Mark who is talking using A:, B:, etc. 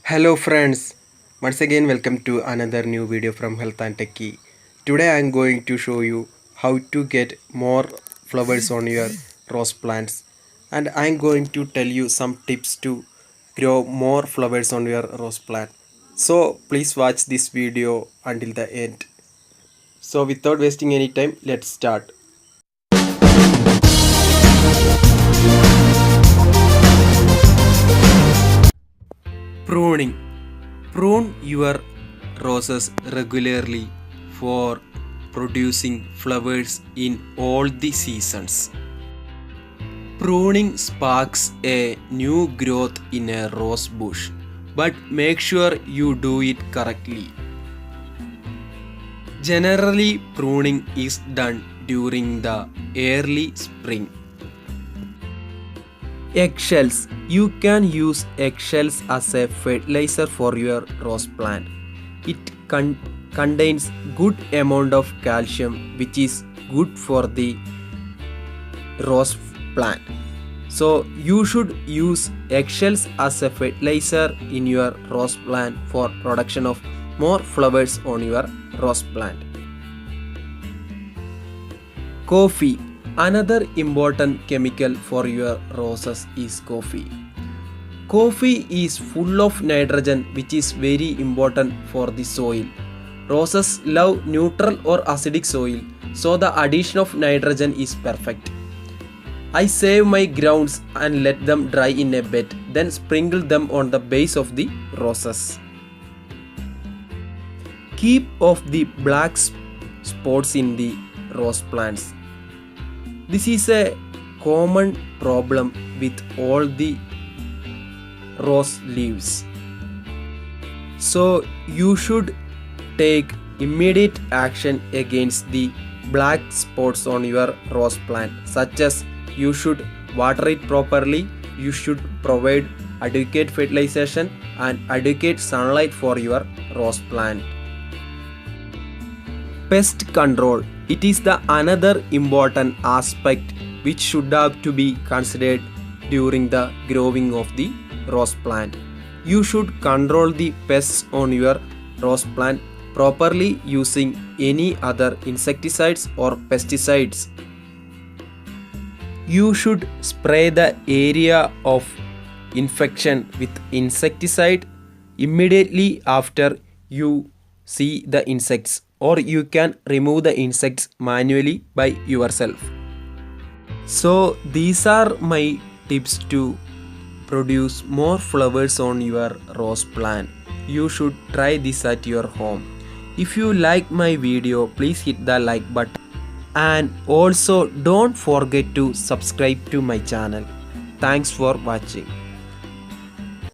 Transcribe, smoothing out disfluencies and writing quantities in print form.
A: Hello friends, once again welcome to another new video from Health and Techie. Today I am going to show you how to get more flowers on your rose plants, and I am going to tell you some tips to grow more flowers on your rose plant. So please watch this video until the end. So without wasting any time, let's start. Pruning. Prune your roses regularly for producing flowers in all the seasons. Pruning sparks a new growth in a rose bush, but make sure you do it correctly. Generally, pruning is done during the early spring. Eggshells. You can use eggshells as a fertilizer for your rose plant. It contains good amount of calcium, which is good for the rose plant. So you should use eggshells as a fertilizer in your rose plant for production of more flowers on your rose plant. Coffee. Another important chemical for your roses is coffee. Coffee is full of nitrogen, which is very important for the soil. Roses love neutral or acidic soil, so the addition of nitrogen is perfect. I save my grounds and let them dry in a bed, then sprinkle them on the base of the roses. Keep off the black spots in the rose plants. This is a common problem with all the rose leaves. So you should take immediate action against the black spots on your rose plant, such as you should water it properly, you should provide adequate fertilization and adequate sunlight for your rose plant. Pest control. It is the another important aspect which should have to be considered during the growing of the rose plant. You should control the pests on your rose plant properly using any other insecticides or pesticides. You should spray the area of infection with insecticide immediately after you see the insects, or you can remove the insects manually by yourself. So these are my tips to produce more flowers on your rose plant. You should try this at your home. If you like my video, please hit the like button and also don't forget to subscribe to my channel. Thanks for watching.